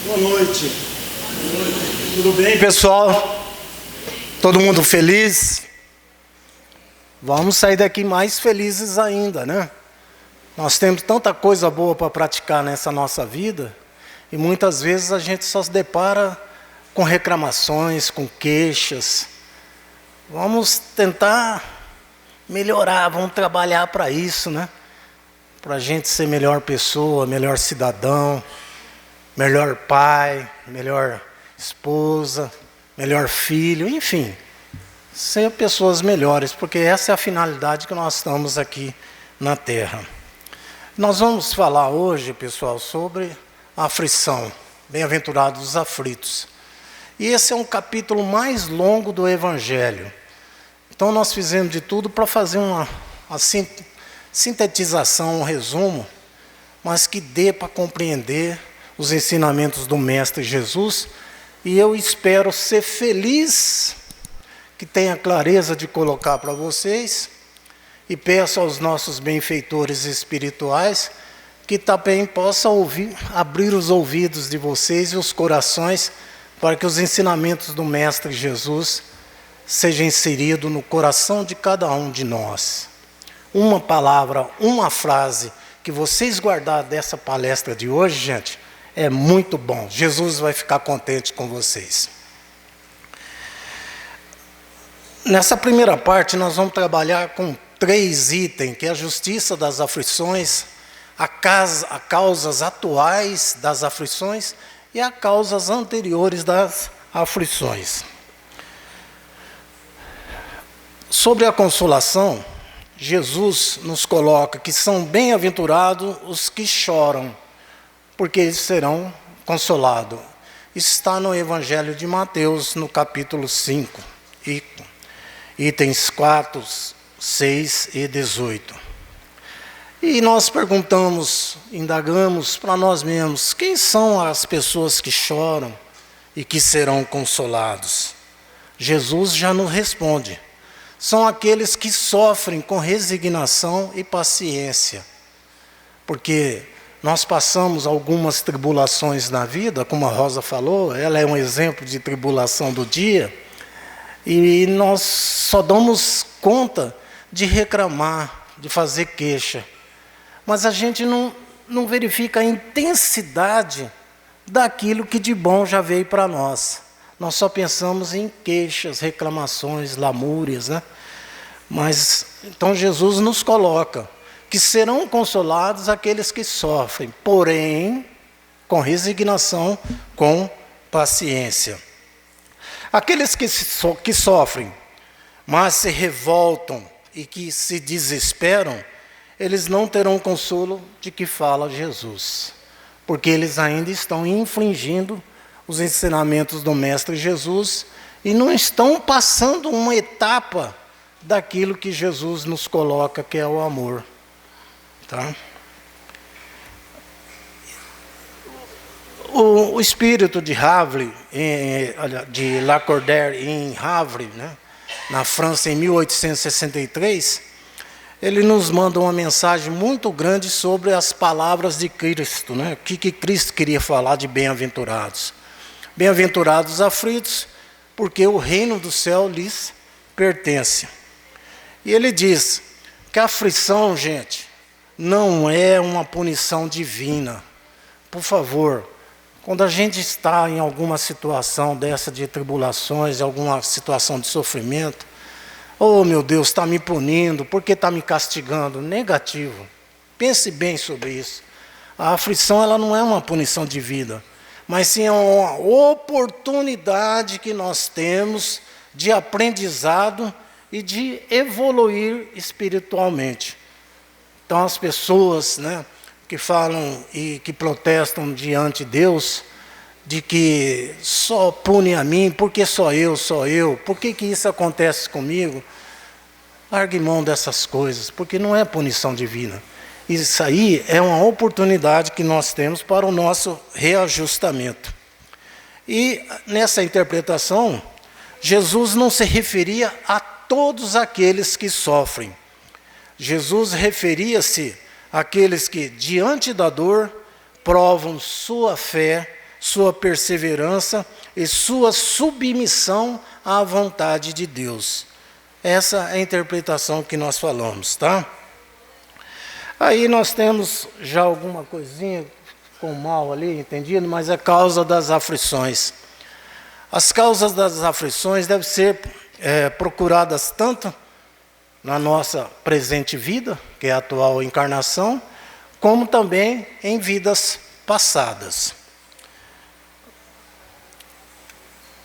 Boa noite. Tudo bem, pessoal? Todo mundo feliz? Vamos sair daqui mais felizes ainda, né? Nós temos tanta coisa boa para praticar nessa nossa vida e muitas vezes a gente só se depara com reclamações, com queixas. Vamos tentar melhorar, vamos trabalhar para isso, né? Para a gente ser melhor pessoa, melhor cidadão, melhor pai, melhor esposa, melhor filho, enfim, ser pessoas melhores, porque essa é a finalidade que nós estamos aqui na Terra. Nós vamos falar hoje, pessoal, sobre a aflição, bem-aventurados os aflitos. E esse é um capítulo mais longo do Evangelho. Então nós fizemos de tudo para fazer uma sintetização, um resumo, mas que dê para compreender os ensinamentos do Mestre Jesus, e eu espero ser feliz, que tenha clareza de colocar para vocês, e peço aos nossos benfeitores espirituais que também possam abrir os ouvidos de vocês e os corações, para que os ensinamentos do Mestre Jesus sejam inseridos no coração de cada um de nós. Uma palavra, uma frase que vocês guardarem dessa palestra de hoje, gente, é muito bom. Jesus vai ficar contente com vocês. Nessa primeira parte, nós vamos trabalhar com 3 itens, que é a justiça das aflições, as causas atuais das aflições e as causas anteriores das aflições. Sobre a consolação, Jesus nos coloca que são bem-aventurados os que choram, porque eles serão consolados. Isso está no Evangelho de Mateus, no capítulo 5, itens 4, 6 e 18. E nós perguntamos, indagamos para nós mesmos, quem são as pessoas que choram e que serão consolados? Jesus já nos responde. São aqueles que sofrem com resignação e paciência. Porque nós passamos algumas tribulações na vida, como a Rosa falou, ela é um exemplo de tribulação do dia, e nós só damos conta de reclamar, de fazer queixa. Mas a gente não verifica a intensidade daquilo que de bom já veio para nós. Nós só pensamos em queixas, reclamações, lamúrias, né? Mas, então Jesus nos coloca que serão consolados aqueles que sofrem, porém, com resignação, com paciência. Aqueles que sofrem, mas se revoltam e que se desesperam, eles não terão consolo de que fala Jesus, porque eles ainda estão infringindo os ensinamentos do Mestre Jesus e não estão passando uma etapa daquilo que Jesus nos coloca, que é o amor. Tá? O espírito de Havre, de Lacordaire em Havre, né, na França, em 1863, ele nos manda uma mensagem muito grande sobre as palavras de Cristo, né? O que Cristo queria falar de bem-aventurados. Bem-aventurados aflitos, porque o reino do céu lhes pertence. E ele diz que a aflição, gente, não é uma punição divina. Por favor, quando a gente está em alguma situação dessa de tribulações, alguma situação de sofrimento, oh meu Deus, está me punindo, por que está me castigando? Negativo. Pense bem sobre isso. A aflição ela não é uma punição divina, mas sim é uma oportunidade que nós temos de aprendizado e de evoluir espiritualmente. Então as pessoas, né, que falam e que protestam diante de Deus, de que só pune a mim, porque só eu, por que isso acontece comigo? Largue mão dessas coisas, porque não é punição divina. Isso aí é uma oportunidade que nós temos para o nosso reajustamento. E nessa interpretação, Jesus não se referia a todos aqueles que sofrem. Jesus referia-se àqueles que, diante da dor, provam sua fé sua perseverança e sua submissão à vontade de Deus. Essa é a interpretação que nós falamos, tá? Aí nós temos já alguma coisinha com mal ali, entendido? Mas é causa das aflições. As causas das aflições devem ser procuradas tanto na nossa presente vida, que é a atual encarnação, como também em vidas passadas.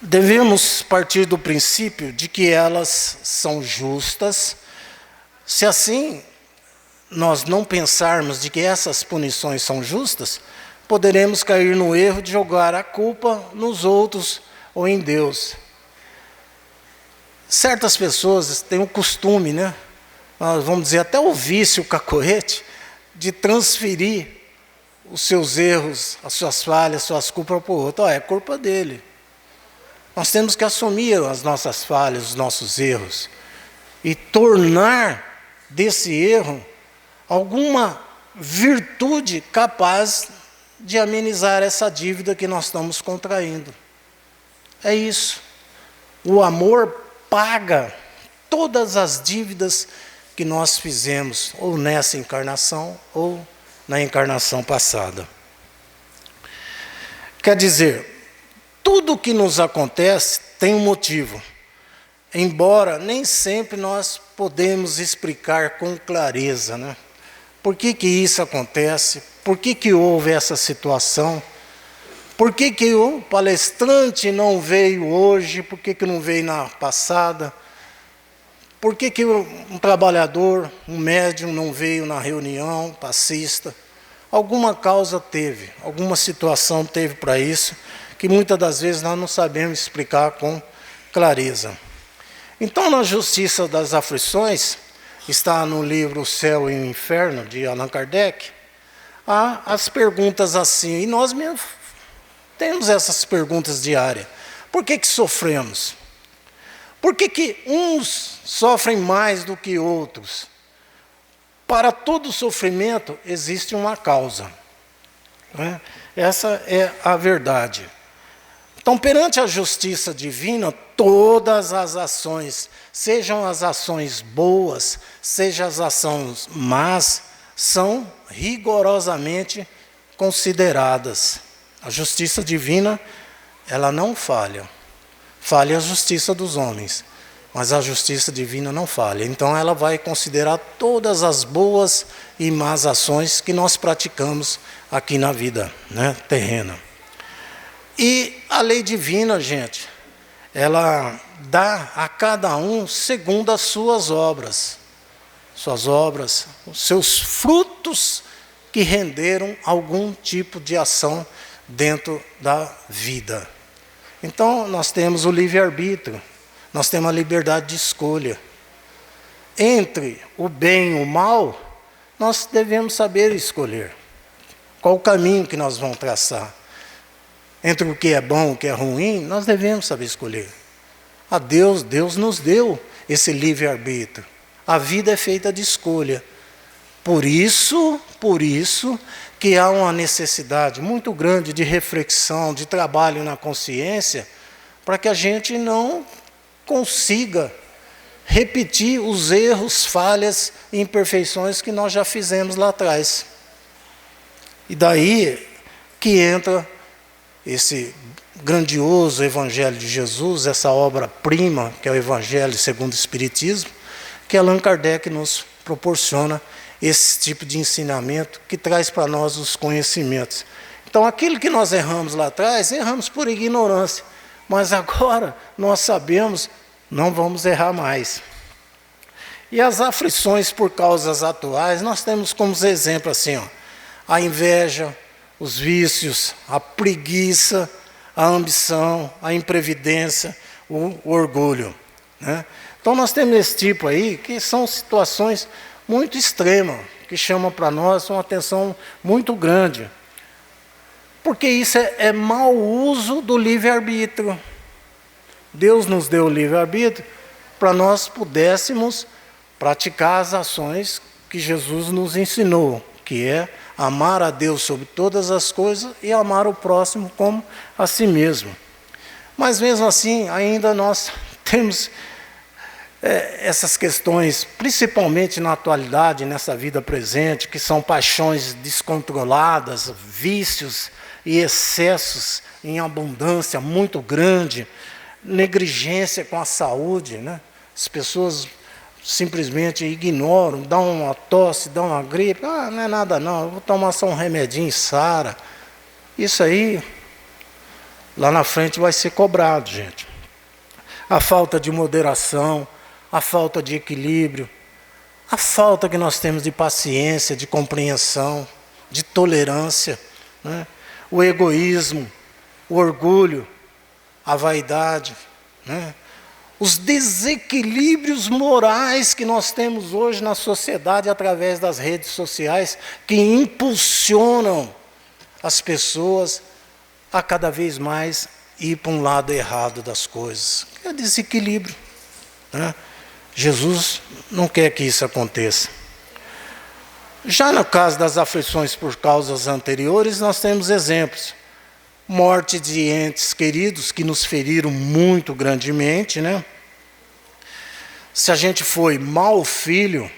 Devemos partir do princípio de que elas são justas. Se assim nós não pensarmos de que essas punições são justas, poderemos cair no erro de jogar a culpa nos outros ou em Deus. Certas pessoas têm o costume, vamos dizer, até o vício, o cacoete, de transferir os seus erros, as suas falhas, as suas culpas para o outro. É culpa dele. Nós temos que assumir as nossas falhas, os nossos erros, e tornar desse erro alguma virtude capaz de amenizar essa dívida que nós estamos contraindo. É isso. O amor paga todas as dívidas que nós fizemos, ou nessa encarnação, ou na encarnação passada. Quer dizer, tudo o que nos acontece tem um motivo, embora nem sempre nós podemos explicar com clareza, Por que isso acontece? Por que houve essa situação? Por que o palestrante não veio hoje? Por que não veio na passada? Por que um trabalhador, um médium não veio na reunião passista? Alguma causa teve, alguma situação teve para isso, que muitas das vezes nós não sabemos explicar com clareza. Então, na Justiça das Aflições, está no livro O Céu e o Inferno, de Allan Kardec, há as perguntas assim, e nós mesmos temos essas perguntas diárias. Por que sofremos? Por que uns sofrem mais do que outros? Para todo sofrimento existe uma causa. Essa é a verdade. Então, perante a justiça divina, todas as ações, sejam as ações boas, sejam as ações más, são rigorosamente consideradas. A justiça divina, ela não falha. Falha a justiça dos homens, mas a justiça divina não falha. Então, ela vai considerar todas as boas e más ações que nós praticamos aqui na vida terrena. E a lei divina, gente, ela dá a cada um segundo as suas obras, os seus frutos que renderam algum tipo de ação dentro da vida. Então, nós temos o livre-arbítrio, nós temos a liberdade de escolha. Entre o bem e o mal, nós devemos saber escolher qual o caminho que nós vamos traçar. Entre o que é bom e o que é ruim, nós devemos saber escolher. Deus nos deu esse livre-arbítrio. A vida é feita de escolha. Por isso que há uma necessidade muito grande de reflexão, de trabalho na consciência, para que a gente não consiga repetir os erros, falhas e imperfeições que nós já fizemos lá atrás. E daí que entra esse grandioso Evangelho de Jesus, essa obra-prima, que é o Evangelho segundo o Espiritismo, que Allan Kardec nos proporciona esse tipo de ensinamento que traz para nós os conhecimentos. Então, aquilo que nós erramos lá atrás, erramos por ignorância, mas agora nós sabemos, não vamos errar mais. E as aflições por causas atuais, nós temos como exemplo assim, a inveja, os vícios, a preguiça, a ambição, a imprevidência, o orgulho. Então, nós temos esse tipo aí, que são situações muito extremas, que chamam para nós uma atenção muito grande. Porque isso é mau uso do livre-arbítrio. Deus nos deu o livre-arbítrio para nós pudéssemos praticar as ações que Jesus nos ensinou, que é amar a Deus sobre todas as coisas e amar o próximo como a si mesmo. Mas mesmo assim, ainda nós temos essas questões, principalmente na atualidade, nessa vida presente, que são paixões descontroladas, vícios e excessos em abundância muito grande, negligência com a saúde, né? As pessoas simplesmente ignoram, dão uma tosse, dão uma gripe, não é nada não, eu vou tomar só um remedinho e sara. Isso aí, lá na frente vai ser cobrado, gente. A falta de moderação, a falta de equilíbrio, a falta que nós temos de paciência, de compreensão, de tolerância, né? O egoísmo, o orgulho, a vaidade, né? Os desequilíbrios morais que nós temos hoje na sociedade através das redes sociais, que impulsionam as pessoas a cada vez mais ir para um lado errado das coisas. É desequilíbrio, né? Jesus não quer que isso aconteça. Já no caso das aflições por causas anteriores, nós temos exemplos. Morte de entes queridos que nos feriram muito grandemente, né? Se a gente foi mau filho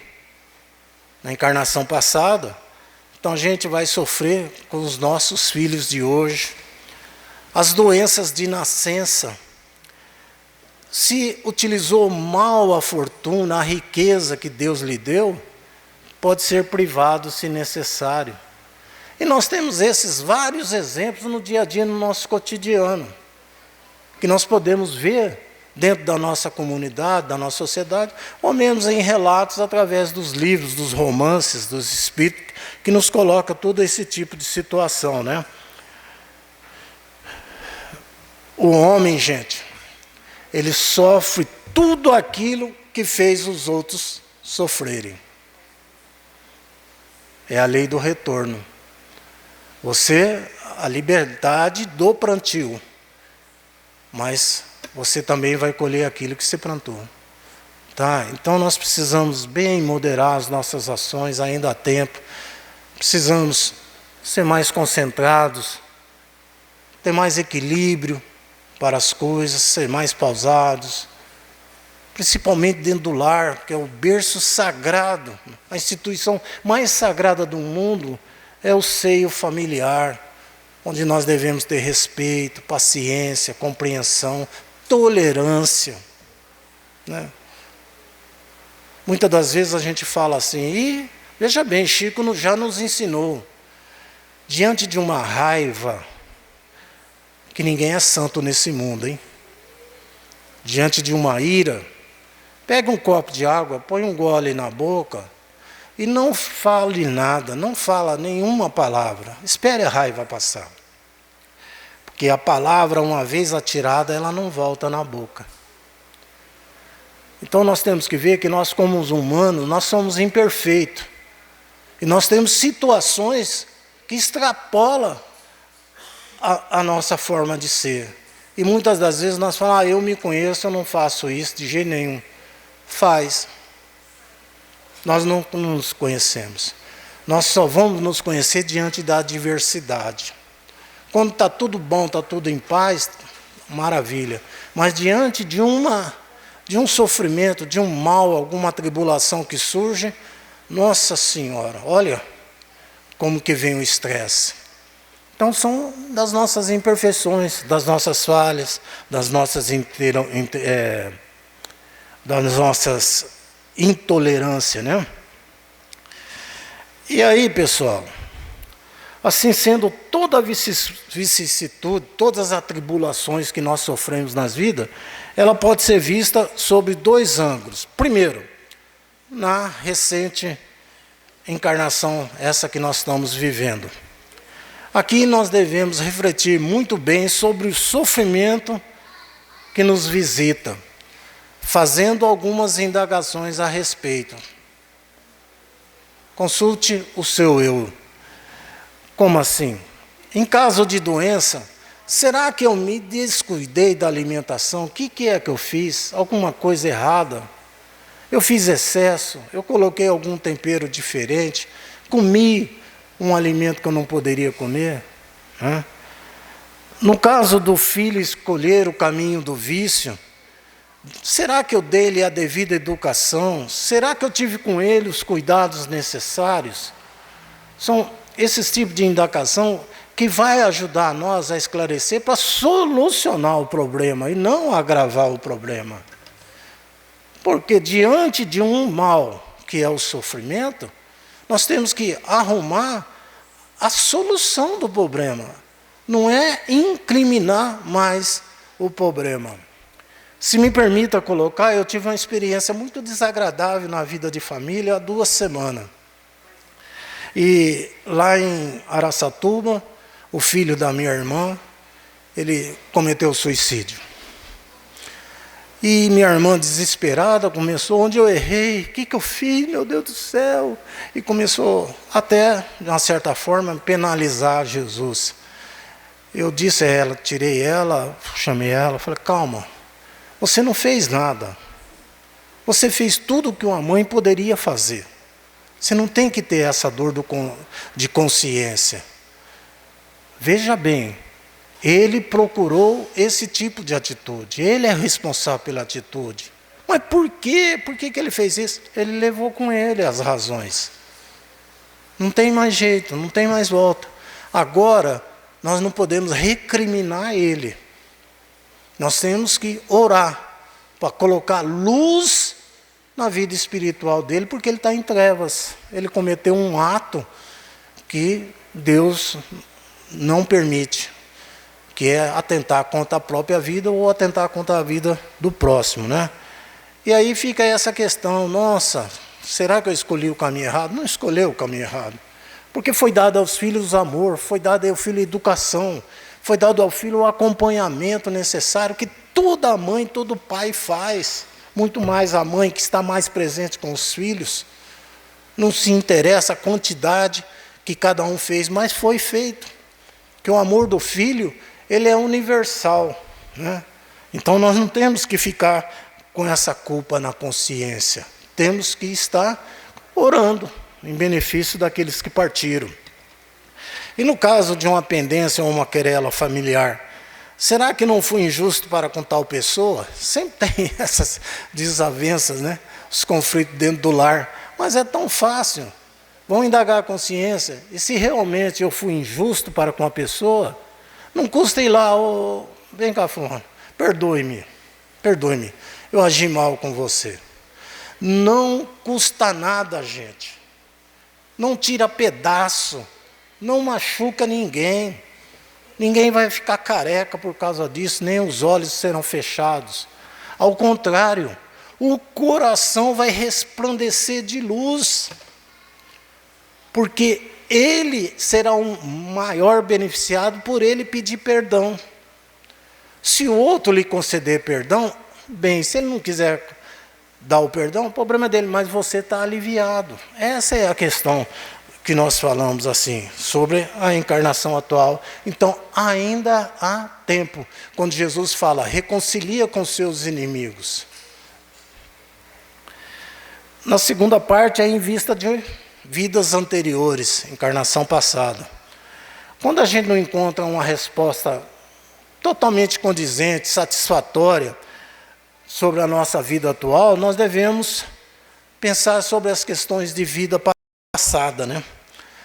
na encarnação passada, então a gente vai sofrer com os nossos filhos de hoje. As doenças de nascença. Se utilizou mal a fortuna, a riqueza que Deus lhe deu, pode ser privado se necessário. E nós temos esses vários exemplos no dia a dia, no nosso cotidiano, que nós podemos ver dentro da nossa comunidade, da nossa sociedade, ou mesmo em relatos através dos livros, dos romances, dos espíritos, que nos coloca todo esse tipo de situação, né? O homem, gente, ele sofre tudo aquilo que fez os outros sofrerem. É a lei do retorno. A liberdade do plantio, mas você também vai colher aquilo que você plantou. Tá? Então nós precisamos bem moderar as nossas ações, ainda há tempo. Precisamos ser mais concentrados, ter mais equilíbrio para as coisas, ser mais pausados, principalmente dentro do lar, que é o berço sagrado, a instituição mais sagrada do mundo é o seio familiar, onde nós devemos ter respeito, paciência, compreensão, tolerância, né? Muitas das vezes a gente fala assim, e veja bem, Chico já nos ensinou, diante de uma raiva, que ninguém é santo nesse mundo, hein? Diante de uma ira, pega um copo de água, põe um gole na boca e não fale nada, não fala nenhuma palavra. Espere a raiva passar. Porque a palavra, uma vez atirada, ela não volta na boca. Então nós temos que ver que nós, como os humanos, nós somos imperfeitos. E nós temos situações que extrapolam a nossa forma de ser. E muitas das vezes nós falamos, eu me conheço, eu não faço isso de jeito nenhum. Faz. Nós não nos conhecemos. Nós só vamos nos conhecer diante da adversidade. Quando está tudo bom, está tudo em paz, maravilha. Mas diante de um sofrimento, de um mal, alguma tribulação que surge, Nossa Senhora, olha como que vem o estresse. Então são das nossas imperfeições, das nossas falhas, das nossas intolerâncias, né? E aí, pessoal, assim sendo toda a vicissitude, todas as atribulações que nós sofremos nas vidas, ela pode ser vista sob dois ângulos. Primeiro, na recente encarnação, essa que nós estamos vivendo. Aqui nós devemos refletir muito bem sobre o sofrimento que nos visita, fazendo algumas indagações a respeito. Consulte o seu eu. Como assim? Em caso de doença, será que eu me descuidei da alimentação? O que é que eu fiz? Alguma coisa errada? Eu fiz excesso? Eu coloquei algum tempero diferente? Comi um alimento que eu não poderia comer, né? No caso do filho escolher o caminho do vício, será que eu dei-lhe a devida educação? Será que eu tive com ele os cuidados necessários? São esses tipos de indagação que vai ajudar nós a esclarecer para solucionar o problema e não agravar o problema. Porque diante de um mal, que é o sofrimento, nós temos que arrumar a solução do problema. Não é incriminar mais o problema. Se me permita colocar, eu tive uma experiência muito desagradável na vida de família há 2 semanas. E lá em Araçatuba, o filho da minha irmã, ele cometeu suicídio. E minha irmã, desesperada, começou, onde eu errei, o que eu fiz, meu Deus do céu? E começou até, de uma certa forma, penalizar Jesus. Eu disse a ela, tirei ela, chamei ela, falei, calma, você não fez nada. Você fez tudo o que uma mãe poderia fazer. Você não tem que ter essa dor de consciência. Veja bem, ele procurou esse tipo de atitude. Ele é responsável pela atitude. Mas por quê? Por que ele fez isso? Ele levou com ele as razões. Não tem mais jeito, não tem mais volta. Agora, nós não podemos recriminar ele. Nós temos que orar para colocar luz na vida espiritual dele, porque ele está em trevas. Ele cometeu um ato que Deus não permite, que é atentar contra a própria vida ou atentar contra a vida do próximo, né? E aí fica essa questão, nossa, será que eu escolhi o caminho errado? Não escolheu o caminho errado, porque foi dado aos filhos amor, foi dado ao filho educação, foi dado ao filho o acompanhamento necessário que toda mãe, todo pai faz, muito mais a mãe que está mais presente com os filhos, não se interessa a quantidade que cada um fez, mas foi feito. Que o amor do filho, ele é universal, né? Então nós não temos que ficar com essa culpa na consciência. Temos que estar orando em benefício daqueles que partiram. E no caso de uma pendência ou uma querela familiar, será que não fui injusto para com tal pessoa? Sempre tem essas desavenças, né? Os conflitos dentro do lar. Mas é tão fácil. Vão indagar a consciência. E se realmente eu fui injusto para com a pessoa, não custa ir lá, vem cá, fulano, perdoe-me, eu agi mal com você. Não custa nada, gente. Não tira pedaço, não machuca ninguém. Ninguém vai ficar careca por causa disso, nem os olhos serão fechados. Ao contrário, o coração vai resplandecer de luz. Porque ele será um maior beneficiado por ele pedir perdão. Se o outro lhe conceder perdão, bem, se ele não quiser dar o perdão, o problema é dele, mas você está aliviado. Essa é a questão que nós falamos assim, sobre a encarnação atual. Então, ainda há tempo, quando Jesus fala, reconcilia com seus inimigos. Na segunda parte, é em vista de vidas anteriores, encarnação passada. Quando a gente não encontra uma resposta totalmente condizente, satisfatória sobre a nossa vida atual, nós devemos pensar sobre as questões de vida passada, né?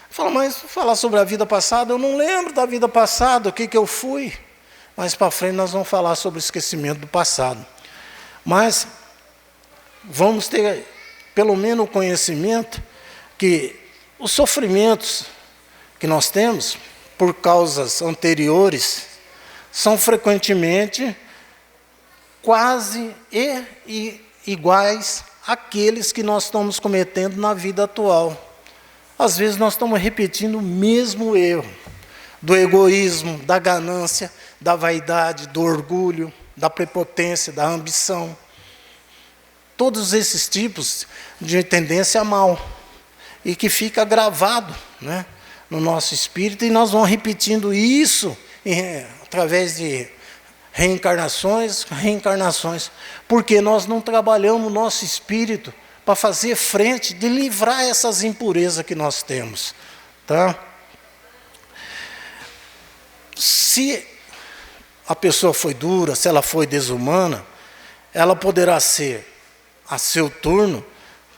Fala, mas falar sobre a vida passada, eu não lembro da vida passada, o que eu fui. Mais para frente nós vamos falar sobre o esquecimento do passado. Mas vamos ter pelo menos o conhecimento que os sofrimentos que nós temos por causas anteriores são frequentemente quase iguais àqueles que nós estamos cometendo na vida atual. Às vezes nós estamos repetindo o mesmo erro, do egoísmo, da ganância, da vaidade, do orgulho, da prepotência, da ambição. Todos esses tipos de tendência a mal. E que fica gravado, né, no nosso espírito, e nós vamos repetindo isso através de reencarnações, porque nós não trabalhamos o nosso espírito para fazer frente, de livrar essas impurezas que nós temos. Tá? se a pessoa foi dura, se ela foi desumana, ela poderá ser, a seu turno,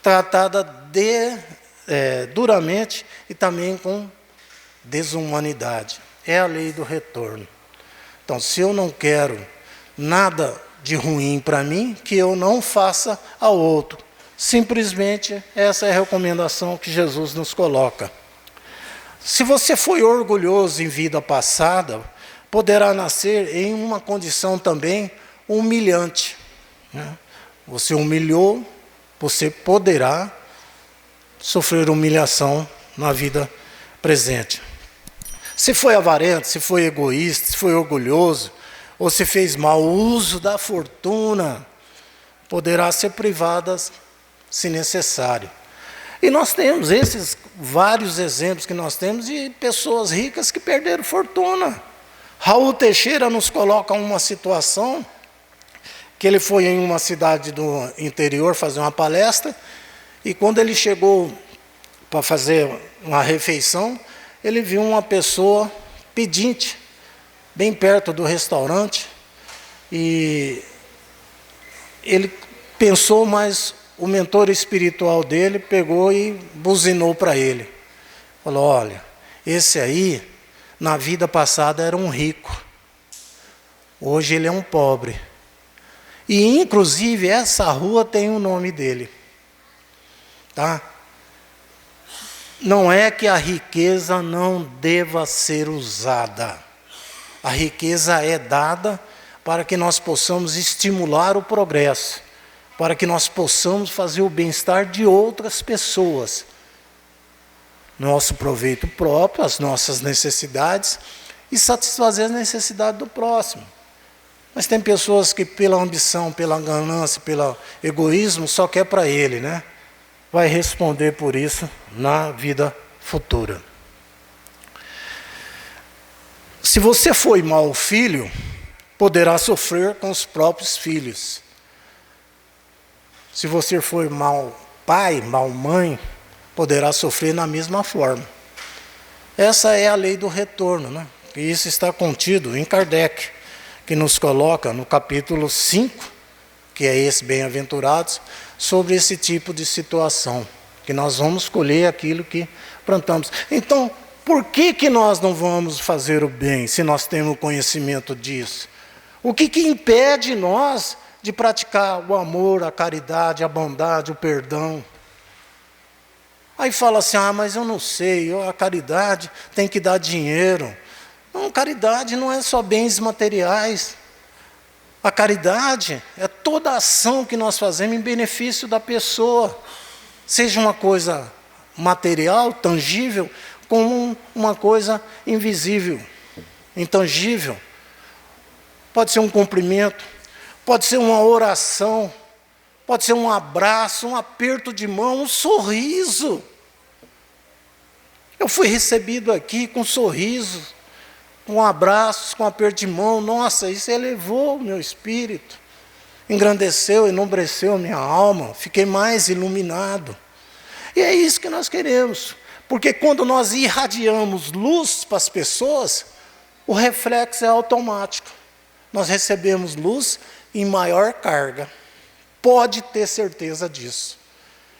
tratada duramente e também com desumanidade. É a lei do retorno. Então, se eu não quero nada de ruim para mim, que eu não faça ao outro. Simplesmente essa é a recomendação que Jesus nos coloca. Se você foi orgulhoso em vida passada, poderá nascer em uma condição também humilhante, né? Você humilhou, você poderá sofrer humilhação na vida presente. Se foi avarento, se foi egoísta, se foi orgulhoso, ou se fez mau uso da fortuna, poderá ser privada se necessário. E nós temos esses vários exemplos que nós temos de pessoas ricas que perderam fortuna. Raul Teixeira nos coloca uma situação que ele foi em uma cidade do interior fazer uma palestra, e quando ele chegou para fazer uma refeição, ele viu uma pessoa pedinte, bem perto do restaurante, e ele pensou, mas o mentor espiritual dele pegou e buzinou para ele. Falou, olha, esse aí, na vida passada era um rico, hoje ele é um pobre. E, inclusive, essa rua tem o nome dele. Tá? Não é que a riqueza não deva ser usada. A riqueza é dada para que nós possamos estimular o progresso, para que nós possamos fazer o bem-estar de outras pessoas. Nosso proveito próprio, as nossas necessidades e satisfazer as necessidades do próximo. Mas tem pessoas que pela ambição, pela ganância, pelo egoísmo, só quer para ele, né? Vai responder por isso na vida futura. Se você foi mau filho, poderá sofrer com os próprios filhos. Se você for mau pai, mau mãe, poderá sofrer na mesma forma. Essa é a lei do retorno, né? E isso está contido em Kardec, que nos coloca no capítulo 5, que é esse Bem-aventurados, sobre esse tipo de situação, que nós vamos colher aquilo que plantamos. Então, por que nós não vamos fazer o bem, se nós temos conhecimento disso? O que impede nós de praticar o amor, a caridade, a bondade, o perdão? Aí fala assim, mas eu não sei, a caridade tem que dar dinheiro. Não, caridade não é só bens materiais. A caridade é toda a ação que nós fazemos em benefício da pessoa. Seja uma coisa material, tangível, como uma coisa invisível, intangível. Pode ser um cumprimento, pode ser uma oração, pode ser um abraço, um aperto de mão, um sorriso. Eu fui recebido aqui com sorriso, com abraços, com aperto de mão. Nossa, isso elevou o meu espírito, engrandeceu, enobreceu a minha alma, fiquei mais iluminado. E é isso que nós queremos, porque quando nós irradiamos luz para as pessoas, o reflexo é automático. Nós recebemos luz em maior carga. Pode ter certeza disso.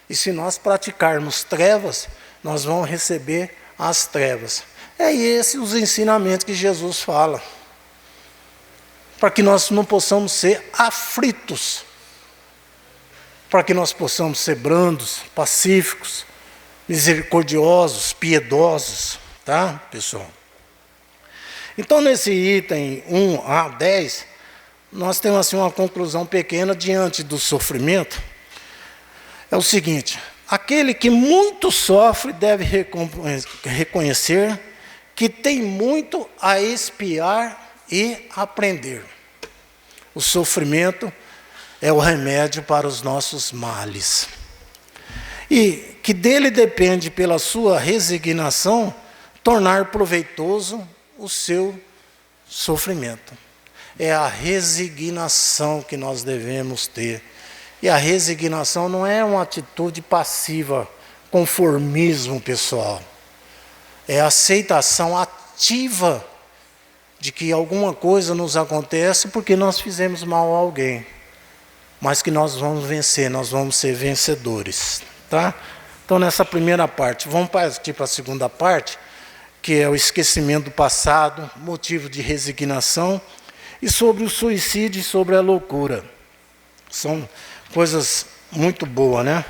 E se nós praticarmos trevas, nós vamos receber as trevas. É esses os ensinamentos que Jesus fala. Para que nós não possamos ser aflitos. Para que nós possamos ser brandos, pacíficos, misericordiosos, piedosos. Tá, pessoal? Então, nesse item 1 a 10, nós temos assim uma conclusão pequena diante do sofrimento. É o seguinte, aquele que muito sofre deve reconhecer que tem muito a expiar e aprender. O sofrimento é o remédio para os nossos males. E que dele depende, pela sua resignação, tornar proveitoso o seu sofrimento. É a resignação que nós devemos ter. E a resignação não é uma atitude passiva, conformismo pessoal. É a aceitação ativa de que alguma coisa nos acontece porque nós fizemos mal a alguém, mas que nós vamos vencer, nós vamos ser vencedores, tá? Então, nessa primeira parte, vamos partir para a segunda parte, que é o esquecimento do passado, motivo de resignação, e sobre o suicídio e sobre a loucura. São coisas muito boas, né?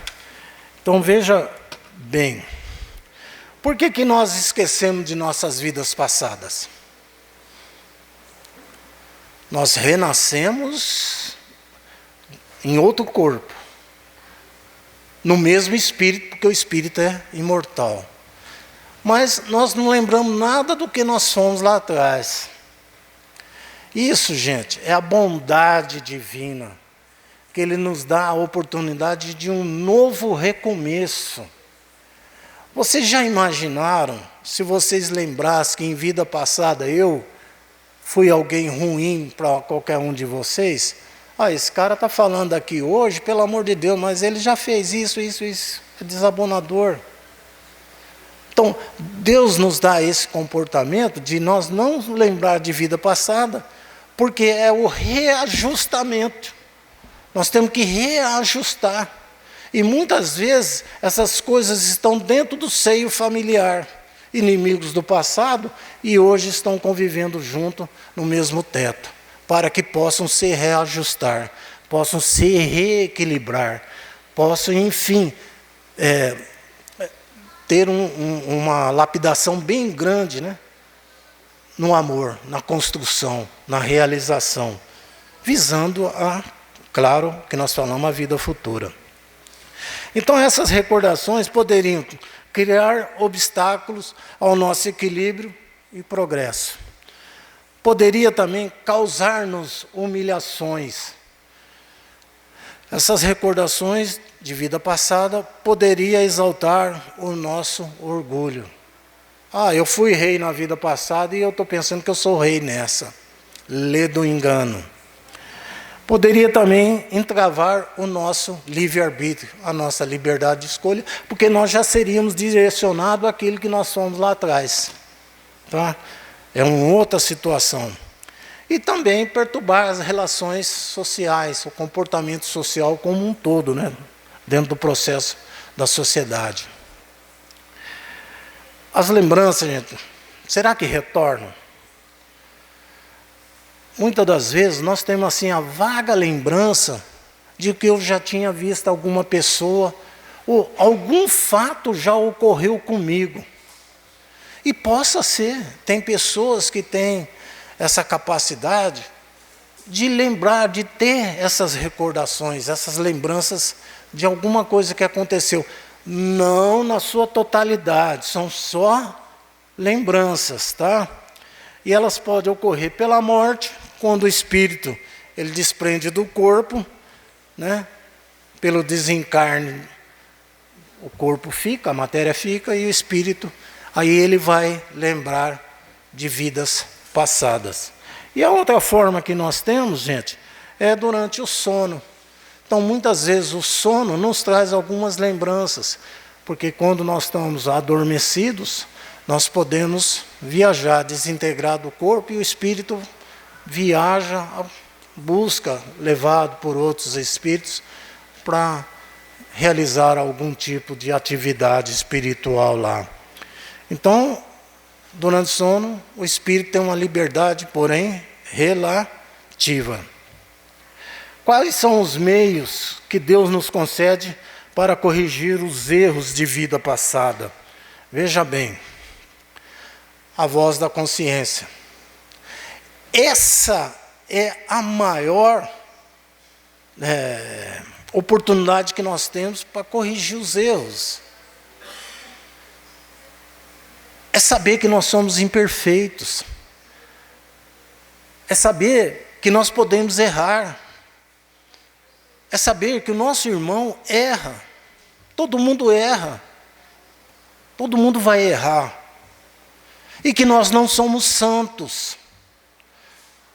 Então, veja bem, por que nós esquecemos de nossas vidas passadas? Nós renascemos em outro corpo, no mesmo espírito, porque o espírito é imortal. Mas nós não lembramos nada do que nós fomos lá atrás. Isso, gente, é a bondade divina, que Ele nos dá a oportunidade de um novo recomeço. Vocês já imaginaram, se vocês lembrassem que em vida passada eu fui alguém ruim para qualquer um de vocês? Esse cara está falando aqui hoje, pelo amor de Deus, mas ele já fez isso, é desabonador. Então, Deus nos dá esse comportamento de nós não lembrar de vida passada, porque é o reajustamento. Nós temos que reajustar. E muitas vezes essas coisas estão dentro do seio familiar. Inimigos do passado e hoje estão convivendo junto no mesmo teto, para que possam se reajustar, possam se reequilibrar, possam, enfim, ter uma lapidação bem grande, né? No amor, na construção, na realização, visando claro, que nós falamos, a vida futura. Então, essas recordações poderiam criar obstáculos ao nosso equilíbrio e progresso. Poderia também causar-nos humilhações. Essas recordações de vida passada poderiam exaltar o nosso orgulho. Eu fui rei na vida passada e eu estou pensando que eu sou rei nessa. Lê do engano. Poderia também entravar o nosso livre-arbítrio, a nossa liberdade de escolha, porque nós já seríamos direcionados àquilo que nós fomos lá atrás. Tá? É uma outra situação. E também perturbar as relações sociais, o comportamento social como um todo, né? Dentro do processo da sociedade. As lembranças, gente, será que retornam? Muitas das vezes nós temos assim a vaga lembrança de que eu já tinha visto alguma pessoa, ou algum fato já ocorreu comigo. E possa ser, tem pessoas que têm essa capacidade de lembrar, de ter essas recordações, essas lembranças de alguma coisa que aconteceu. Não na sua totalidade, são só lembranças, tá? E elas podem ocorrer pela morte, quando o espírito ele desprende do corpo, né? Pelo desencarne, o corpo fica, a matéria fica, e o espírito, aí ele vai lembrar de vidas passadas. E a outra forma que nós temos, gente, é durante o sono. Então, muitas vezes o sono nos traz algumas lembranças, porque quando nós estamos adormecidos, nós podemos viajar, desintegrar do corpo, e o espírito viaja, busca, levado por outros espíritos, para realizar algum tipo de atividade espiritual lá. Então, durante o sono, o espírito tem uma liberdade, porém, relativa. Quais são os meios que Deus nos concede para corrigir os erros de vida passada? Veja bem, a voz da consciência. Essa é a maior oportunidade que nós temos para corrigir os erros. É saber que nós somos imperfeitos. É saber que nós podemos errar. É saber que o nosso irmão erra. Todo mundo erra. Todo mundo vai errar. E que nós não somos santos.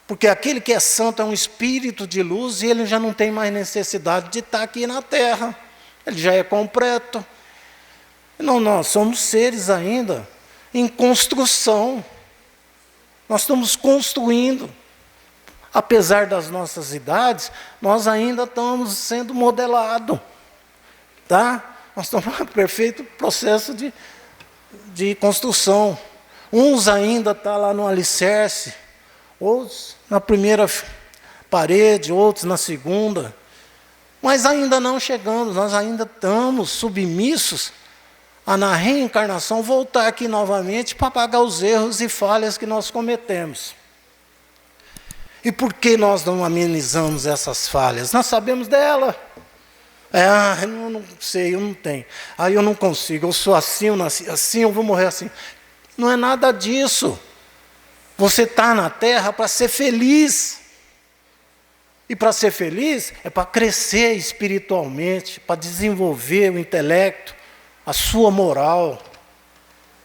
Porque aquele que é santo é um espírito de luz e ele já não tem mais necessidade de estar aqui na terra. Ele já é completo. Não, nós somos seres ainda em construção. Nós estamos construindo. Apesar das nossas idades, nós ainda estamos sendo modelados. Tá? Nós estamos em perfeito processo de construção. Uns ainda estão lá no alicerce, outros na primeira parede, outros na segunda. Mas ainda não chegamos, nós ainda estamos submissos a, na reencarnação, voltar aqui novamente para pagar os erros e falhas que nós cometemos. E por que nós não amenizamos essas falhas? Nós sabemos dela. Eu não sei, eu não tenho. Eu não consigo, eu sou assim, eu nasci assim, eu vou morrer assim. Não é nada disso. Você está na Terra para ser feliz. E para ser feliz é para crescer espiritualmente, para desenvolver o intelecto, a sua moral,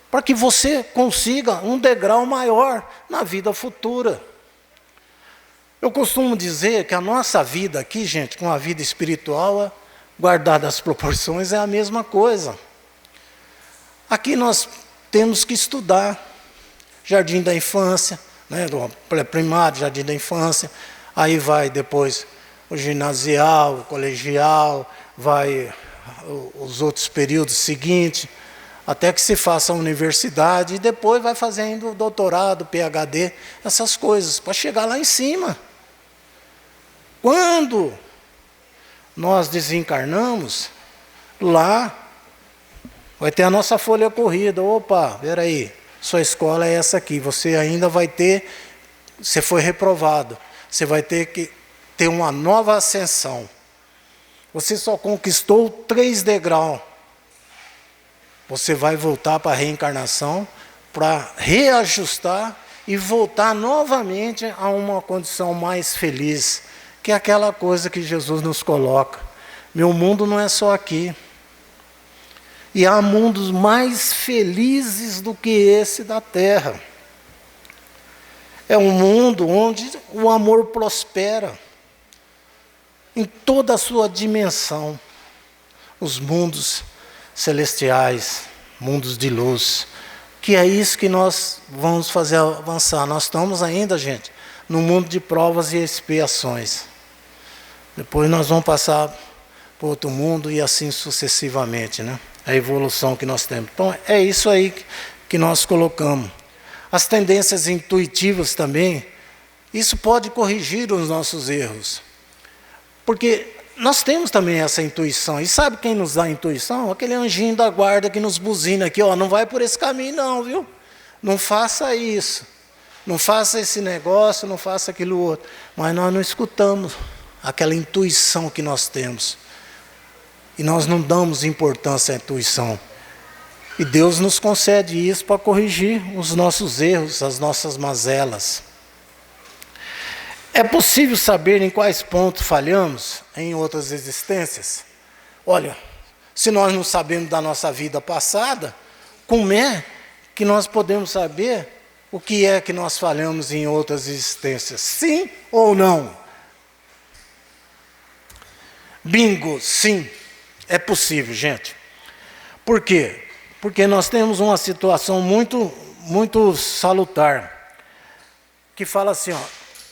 para que você consiga um degrau maior na vida futura. Eu costumo dizer que a nossa vida aqui, gente, com a vida espiritual, guardada as proporções, é a mesma coisa. Aqui nós temos que estudar jardim da infância, né, do pré-primário, jardim da infância, aí vai depois o ginasial, o colegial, vai os outros períodos seguintes, até que se faça a universidade, e depois vai fazendo doutorado, PhD, essas coisas, para chegar lá em cima. Quando nós desencarnamos, lá vai ter a nossa folha corrida. Opa, peraí, sua escola é essa aqui, você ainda vai ter, você foi reprovado, você vai ter que ter uma nova ascensão. Você só conquistou 3 degraus. Você vai voltar para a reencarnação, para reajustar e voltar novamente a uma condição mais feliz, que é aquela coisa que Jesus nos coloca. Meu mundo não é só aqui. E há mundos mais felizes do que esse da Terra. É um mundo onde o amor prospera em toda a sua dimensão. Os mundos celestiais, mundos de luz, que é isso que nós vamos fazer avançar. Nós estamos ainda, gente, no mundo de provas e expiações. Depois nós vamos passar para outro mundo e assim sucessivamente, né? A evolução que nós temos. Então, é isso aí que nós colocamos. As tendências intuitivas também, isso pode corrigir os nossos erros. Porque nós temos também essa intuição. E sabe quem nos dá a intuição? Aquele anjinho da guarda que nos buzina aqui, ó, não vai por esse caminho não, viu? Não faça isso. Não faça esse negócio, não faça aquilo outro. Mas nós não escutamos aquela intuição que nós temos. E nós não damos importância à intuição. E Deus nos concede isso para corrigir os nossos erros, as nossas mazelas. É possível saber em quais pontos falhamos em outras existências? Olha, se nós não sabemos da nossa vida passada, como é que nós podemos saber o que é que nós falhamos em outras existências? Sim ou não? Bingo, sim. É possível, gente. Por quê? Porque nós temos uma situação muito salutar, que fala assim, ó,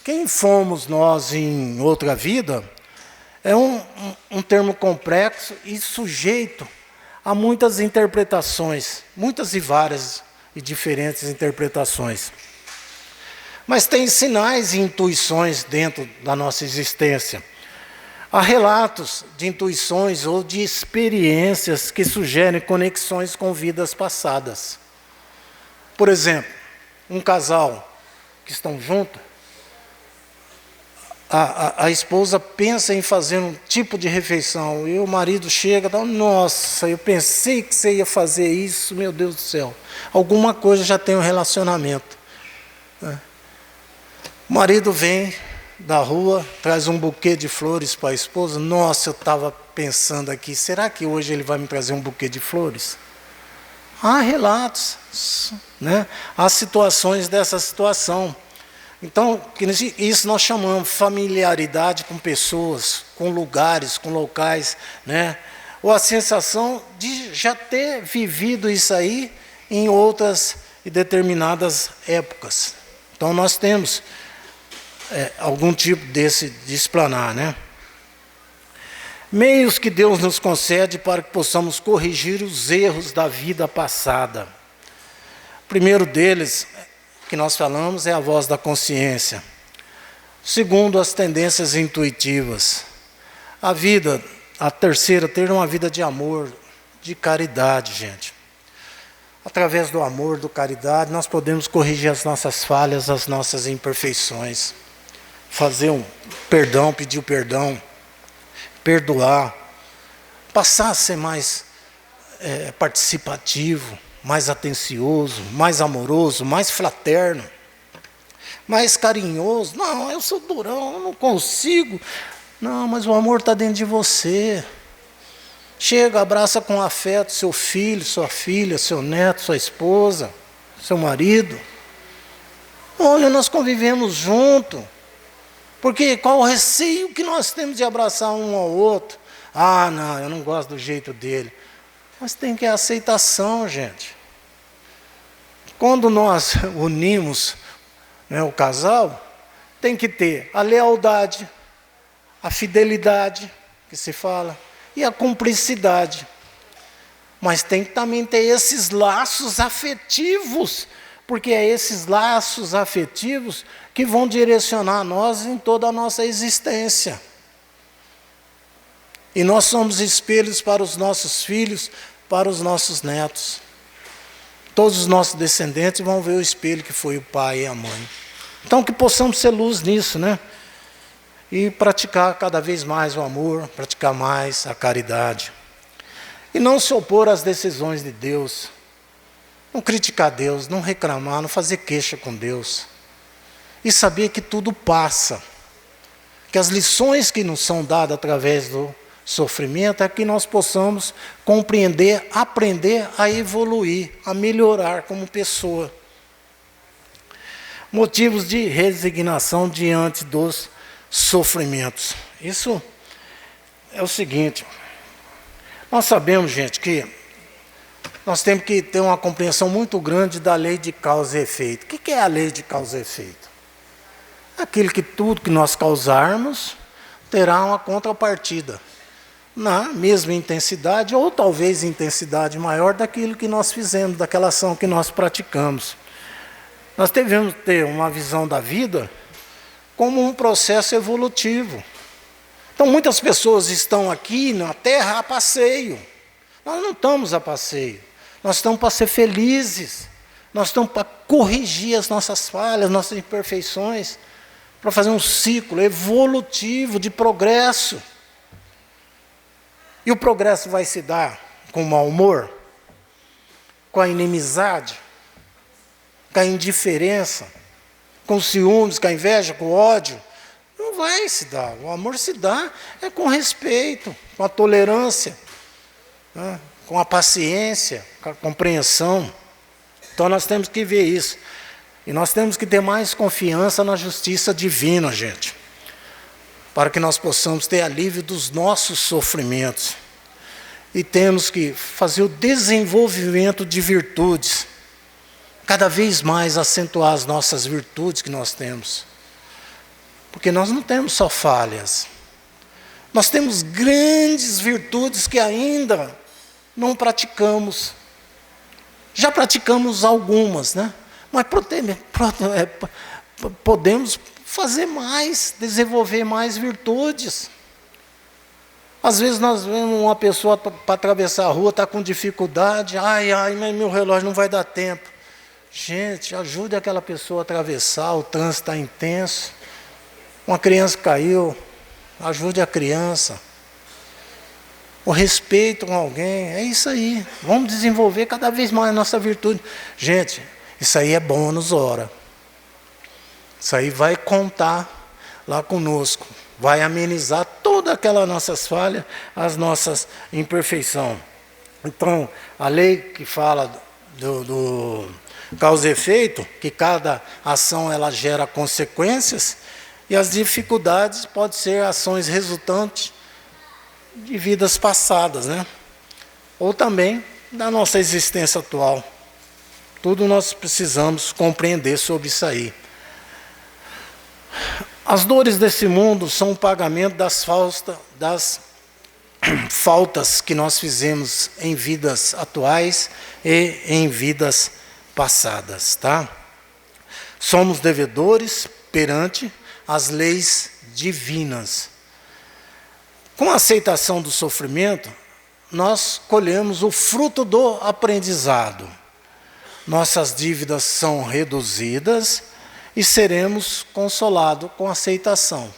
quem fomos nós em outra vida é um termo complexo e sujeito a muitas interpretações, muitas e várias e diferentes interpretações. Mas tem sinais e intuições dentro da nossa existência. Há relatos de intuições ou de experiências que sugerem conexões com vidas passadas. Por exemplo, um casal que estão juntos, a esposa pensa em fazer um tipo de refeição e o marido chega e fala, nossa, eu pensei que você ia fazer isso, meu Deus do céu. Alguma coisa já tem um relacionamento. O marido vem da rua, traz um buquê de flores para a esposa. Nossa, eu estava pensando aqui, será que hoje ele vai me trazer um buquê de flores? Há relatos, né? Há situações dessa situação. Então, isso nós chamamos familiaridade com pessoas, com lugares, com locais, né? Ou a sensação de já ter vivido isso aí em outras e determinadas épocas. Então nós temos algum tipo desse de explanar, né? Meios que Deus nos concede para que possamos corrigir os erros da vida passada. O primeiro deles, que nós falamos, é a voz da consciência. O segundo, as tendências intuitivas. A terceira, ter uma vida de amor, de caridade, gente. Através do amor, da caridade, nós podemos corrigir as nossas falhas, as nossas imperfeições. Fazer um perdão, pedir o perdão, perdoar, passar a ser mais participativo, mais atencioso, mais amoroso, mais fraterno, mais carinhoso. Não, eu sou durão, eu não consigo. Não, mas o amor está dentro de você. Chega, abraça com afeto seu filho, sua filha, seu neto, sua esposa, seu marido. Olha, nós convivemos junto. Porque qual o receio que nós temos de abraçar um ao outro? Ah, não, eu não gosto do jeito dele. Mas tem que ter aceitação, gente. Quando nós unimos, né, o casal, tem que ter a lealdade, a fidelidade, que se fala, e a cumplicidade. Mas tem que também ter esses laços afetivos, porque é esses laços afetivos que vão direcionar nós em toda a nossa existência. E nós somos espelhos para os nossos filhos, para os nossos netos. Todos os nossos descendentes vão ver o espelho que foi o pai e a mãe. Então que possamos ser luz nisso, né? E praticar cada vez mais o amor, praticar mais a caridade. E não se opor às decisões de Deus. Não criticar Deus, não reclamar, não fazer queixa com Deus. E saber que tudo passa. Que as lições que nos são dadas através do sofrimento é que nós possamos compreender, aprender a evoluir, a melhorar como pessoa. Motivos de resignação diante dos sofrimentos. Isso é o seguinte. Nós sabemos, gente, que nós temos que ter uma compreensão muito grande da lei de causa e efeito. O que é a lei de causa e efeito? Aquilo que tudo que nós causarmos terá uma contrapartida, na mesma intensidade, ou talvez intensidade maior daquilo que nós fizemos, daquela ação que nós praticamos. Nós devemos ter uma visão da vida como um processo evolutivo. Então, muitas pessoas estão aqui na Terra a passeio. Nós não estamos a passeio. Nós estamos para ser felizes. Nós estamos para corrigir as nossas falhas, nossas imperfeições, para fazer um ciclo evolutivo de progresso. E o progresso vai se dar com o mau humor, com a inimizade, com a indiferença, com os ciúmes, com a inveja, com o ódio. Não vai se dar. O amor se dá com respeito, com a tolerância, né? Com a paciência, com a compreensão. Então nós temos que ver isso. E nós temos que ter mais confiança na justiça divina, gente, para que nós possamos ter alívio dos nossos sofrimentos. E temos que fazer o desenvolvimento de virtudes, cada vez mais acentuar as nossas virtudes que nós temos. Porque nós não temos só falhas. Nós temos grandes virtudes que ainda não praticamos. Já praticamos algumas, né? Mas podemos fazer mais, desenvolver mais virtudes. Às vezes nós vemos uma pessoa para atravessar a rua, está com dificuldade, mas meu relógio não vai dar tempo. Gente, ajude aquela pessoa a atravessar, o trânsito está intenso. Uma criança caiu, ajude a criança. O respeito com alguém, é isso aí. Vamos desenvolver cada vez mais a nossa virtude. Gente, isso aí é bônus hora. Isso aí vai contar lá conosco. Vai amenizar toda aquela nossas falhas, as nossas imperfeições. Então, a lei que fala do causa e efeito, que cada ação ela gera consequências, e as dificuldades podem ser ações resultantes de vidas passadas, né? Ou também da nossa existência atual. Tudo nós precisamos compreender sobre isso aí. As dores desse mundo são o pagamento das faltas que nós fizemos em vidas atuais e em vidas passadas, tá? Somos devedores perante as leis divinas. Com a aceitação do sofrimento, nós colhemos o fruto do aprendizado. Nossas dívidas são reduzidas e seremos consolados com aceitação.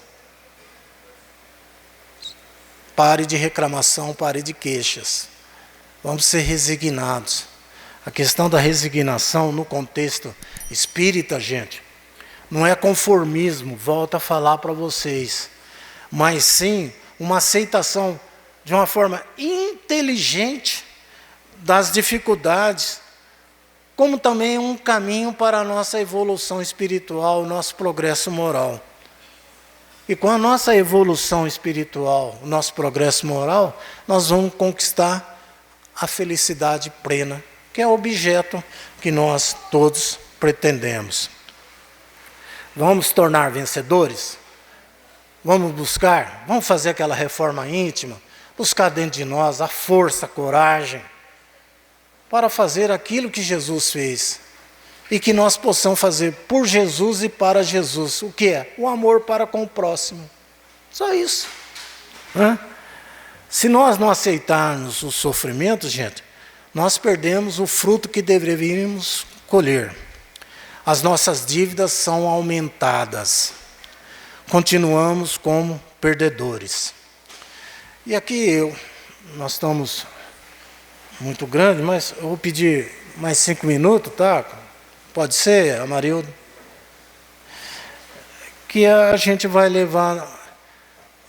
Pare de reclamação, pare de queixas. Vamos ser resignados. A questão da resignação no contexto espírita, gente, não é conformismo, volto a falar para vocês, mas sim uma aceitação de uma forma inteligente das dificuldades, como também um caminho para a nossa evolução espiritual, o nosso progresso moral. E com a nossa evolução espiritual, o nosso progresso moral, nós vamos conquistar a felicidade plena, que é o objeto que nós todos pretendemos. Vamos tornar vencedores? Vamos buscar? Vamos fazer aquela reforma íntima? Buscar dentro de nós a força, a coragem, para fazer aquilo que Jesus fez. E que nós possamos fazer por Jesus e para Jesus. O que é? O amor para com o próximo. Só isso. Se nós não aceitarmos o sofrimento, gente, nós perdemos o fruto que deveríamos colher. As nossas dívidas são aumentadas. Continuamos como perdedores. E aqui nós estamos muito grandes, mas eu vou pedir mais 5 minutos, tá? Pode ser, Amarildo? Que a gente vai levar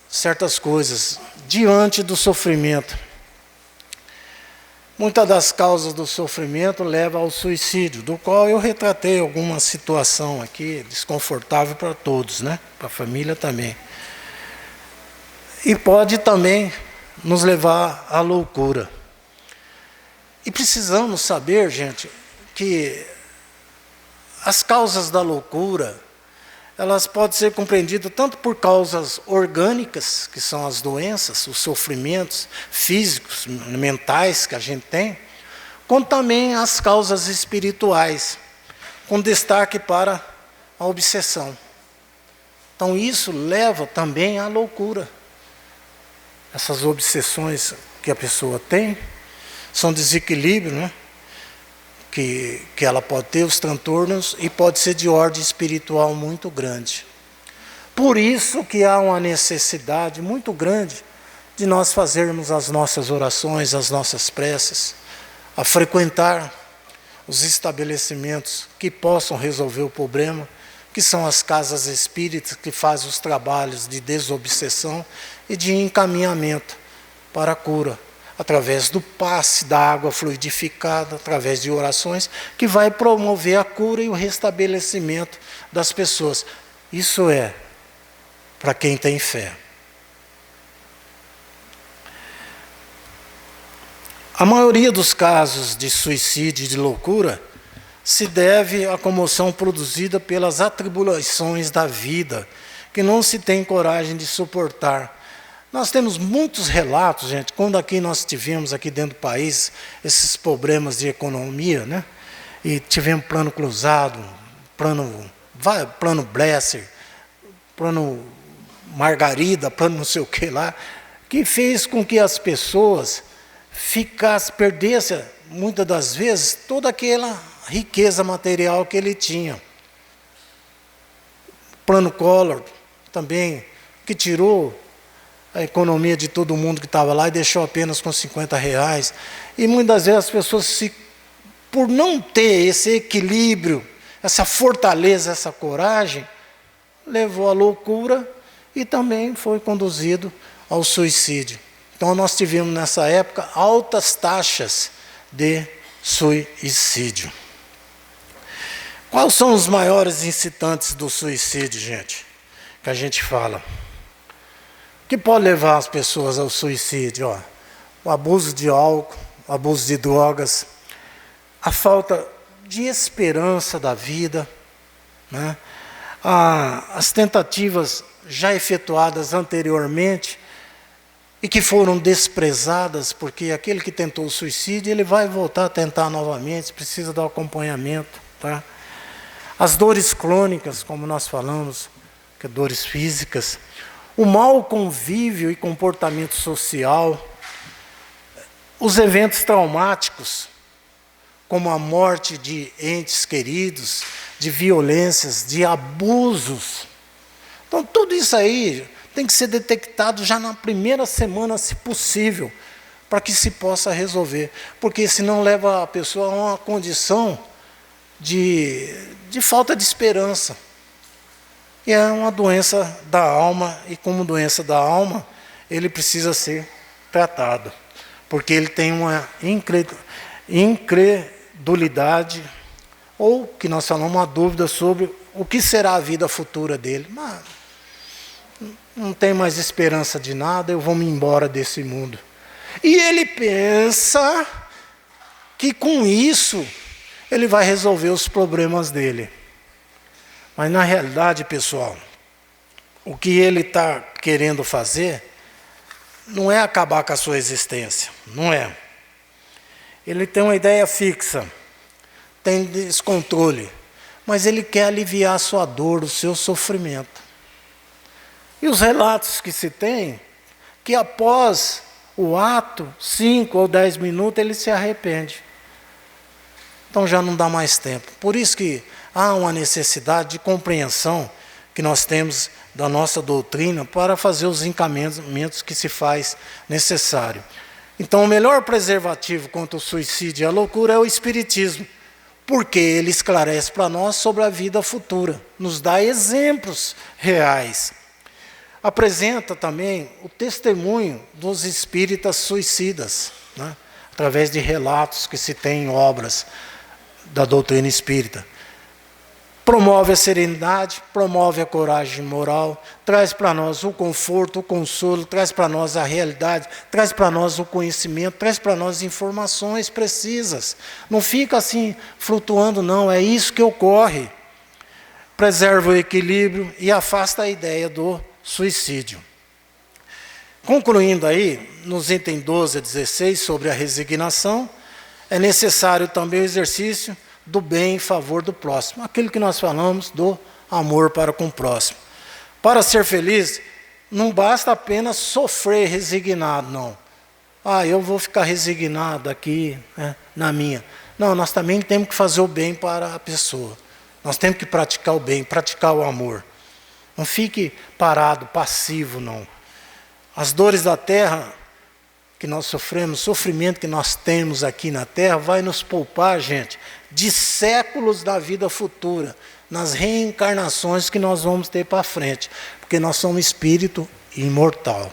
certas coisas diante do sofrimento. Muitas das causas do sofrimento levam ao suicídio, do qual eu retratei alguma situação aqui desconfortável para todos, né? Para a família também. E pode também nos levar à loucura. E precisamos saber, gente, que as causas da loucura, elas podem ser compreendidas tanto por causas orgânicas, que são as doenças, os sofrimentos físicos, mentais que a gente tem, como também as causas espirituais, com destaque para a obsessão. Então isso leva também à loucura. Essas obsessões que a pessoa tem são desequilíbrios, né? Que ela pode ter, os transtornos, e pode ser de ordem espiritual muito grande. Por isso que há uma necessidade muito grande de nós fazermos as nossas orações, as nossas preces, a frequentar os estabelecimentos que possam resolver o problema, que são as casas espíritas que fazem os trabalhos de desobsessão e de encaminhamento para a cura, através do passe da água fluidificada, através de orações, que vai promover a cura e o restabelecimento das pessoas. Isso é para quem tem fé. A maioria dos casos de suicídio e de loucura se deve à comoção produzida pelas atribulações da vida, que não se tem coragem de suportar. Nós temos muitos relatos, gente, quando aqui nós tivemos aqui dentro do país esses problemas de economia, né? E tivemos plano cruzado, plano Blesser, plano Margarida, plano não sei o que lá, que fez com que as pessoas perdessem, muitas das vezes, toda aquela riqueza material que ele tinha. Plano Collor também, que tirou a economia de todo mundo que estava lá e deixou apenas com R$50. E muitas vezes as pessoas, por não ter esse equilíbrio, essa fortaleza, essa coragem, levou à loucura e também foi conduzido ao suicídio. Então nós tivemos nessa época altas taxas de suicídio. Quais são os maiores incitantes do suicídio, gente? Que a gente fala. Que pode levar as pessoas ao suicídio? Ó, o abuso de álcool, o abuso de drogas, a falta de esperança da vida, né? as tentativas já efetuadas anteriormente e que foram desprezadas, porque aquele que tentou o suicídio, ele vai voltar a tentar novamente, precisa do acompanhamento. Tá? As dores crônicas, como nós falamos, que é dores físicas, o mau convívio e comportamento social, os eventos traumáticos, como a morte de entes queridos, de violências, de abusos. Então, tudo isso aí tem que ser detectado já na primeira semana, se possível, para que se possa resolver. Porque senão leva a pessoa a uma condição de falta de esperança. E é uma doença da alma, e como doença da alma, ele precisa ser tratado. Porque ele tem uma incredulidade, ou que nós falamos, uma dúvida sobre o que será a vida futura dele. Mas não tem mais esperança de nada, eu vou me embora desse mundo. E ele pensa que com isso ele vai resolver os problemas dele. Mas na realidade, pessoal, o que ele está querendo fazer não é acabar com a sua existência, não é. Ele tem uma ideia fixa, tem descontrole, mas ele quer aliviar a sua dor, o seu sofrimento. E os relatos que se tem, que após o ato, 5 ou 10 minutos, ele se arrepende. Então já não dá mais tempo. Por isso que há uma necessidade de compreensão que nós temos da nossa doutrina para fazer os encaminhamentos que se faz necessário. Então o melhor preservativo contra o suicídio e a loucura é o Espiritismo, porque ele esclarece para nós sobre a vida futura, nos dá exemplos reais. Apresenta também o testemunho dos espíritas suicidas, né? Através de relatos que se tem em obras da doutrina espírita. Promove a serenidade, promove a coragem moral, traz para nós o conforto, o consolo, traz para nós a realidade, traz para nós o conhecimento, traz para nós informações precisas. Não fica assim flutuando, não, é isso que ocorre. Preserva o equilíbrio e afasta a ideia do suicídio. Concluindo aí, nos itens 12 a 16, sobre a resignação, é necessário também o exercício do bem em favor do próximo. Aquilo que nós falamos do amor para com o próximo. Para ser feliz, não basta apenas sofrer resignado, não. Eu vou ficar resignado aqui, né, na minha. Não, nós também temos que fazer o bem para a pessoa. Nós temos que praticar o bem, praticar o amor. Não fique parado, passivo, não. As dores da terra que nós sofremos, o sofrimento que nós temos aqui na terra, vai nos poupar, gente, de séculos da vida futura, nas reencarnações que nós vamos ter para frente, porque nós somos espírito imortal.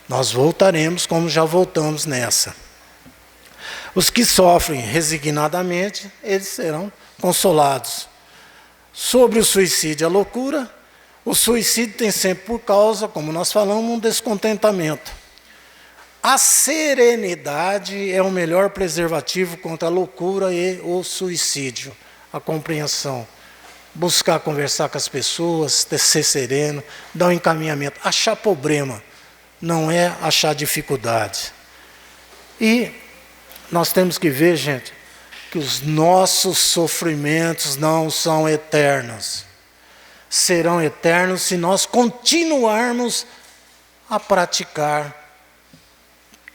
Nós voltaremos como já voltamos nessa. Os que sofrem resignadamente, eles serão consolados. Sobre o suicídio e a loucura, o suicídio tem sempre por causa, como nós falamos, um descontentamento. A serenidade é o melhor preservativo contra a loucura e o suicídio. A compreensão. Buscar conversar com as pessoas, ser sereno, dar um encaminhamento. Achar problema não é achar dificuldade. E nós temos que ver, gente, que os nossos sofrimentos não são eternos. Serão eternos se nós continuarmos a praticar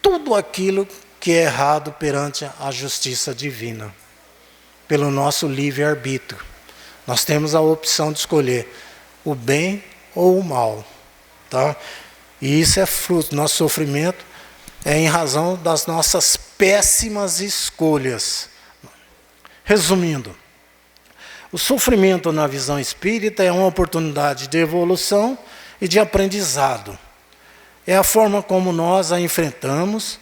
tudo aquilo que é errado perante a justiça divina, pelo nosso livre-arbítrio. Nós temos a opção de escolher o bem ou o mal. Tá? E isso é fruto, nosso sofrimento é em razão das nossas péssimas escolhas. Resumindo, o sofrimento na visão espírita é uma oportunidade de evolução e de aprendizado. É a forma como nós a enfrentamos,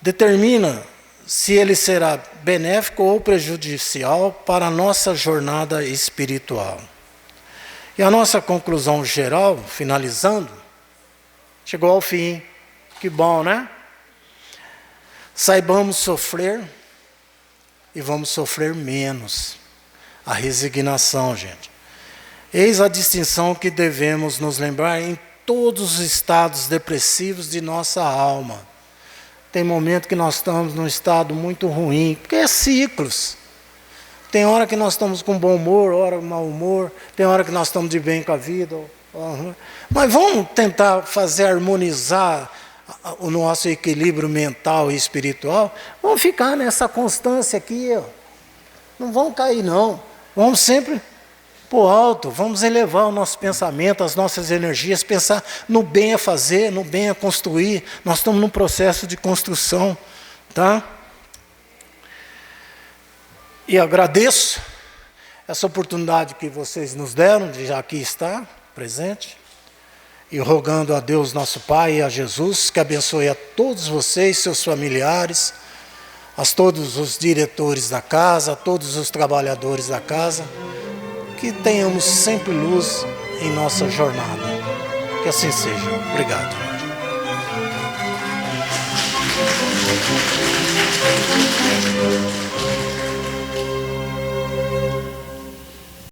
determina se ele será benéfico ou prejudicial para a nossa jornada espiritual. E a nossa conclusão geral, finalizando, chegou ao fim. Que bom, né? Saibamos sofrer e vamos sofrer menos. A resignação, gente. Eis a distinção que devemos nos lembrar em todos os estados depressivos de nossa alma. Tem momento que nós estamos num estado muito ruim, porque é ciclos. Tem hora que nós estamos com bom humor, hora com mau humor, tem hora que nós estamos de bem com a vida. Mas vamos tentar harmonizar o nosso equilíbrio mental e espiritual. Vamos ficar nessa constância aqui, ó. Não vamos cair, não. Vamos sempre pro alto, vamos elevar o nosso pensamento, as nossas energias, pensar no bem a fazer, no bem a construir. Nós estamos num processo de construção, tá? E agradeço essa oportunidade que vocês nos deram de já aqui estar presente, e rogando a Deus nosso Pai e a Jesus que abençoe a todos vocês, seus familiares, a todos os diretores da casa, a todos os trabalhadores da casa, que tenhamos sempre luz em nossa jornada. Que assim seja. Obrigado.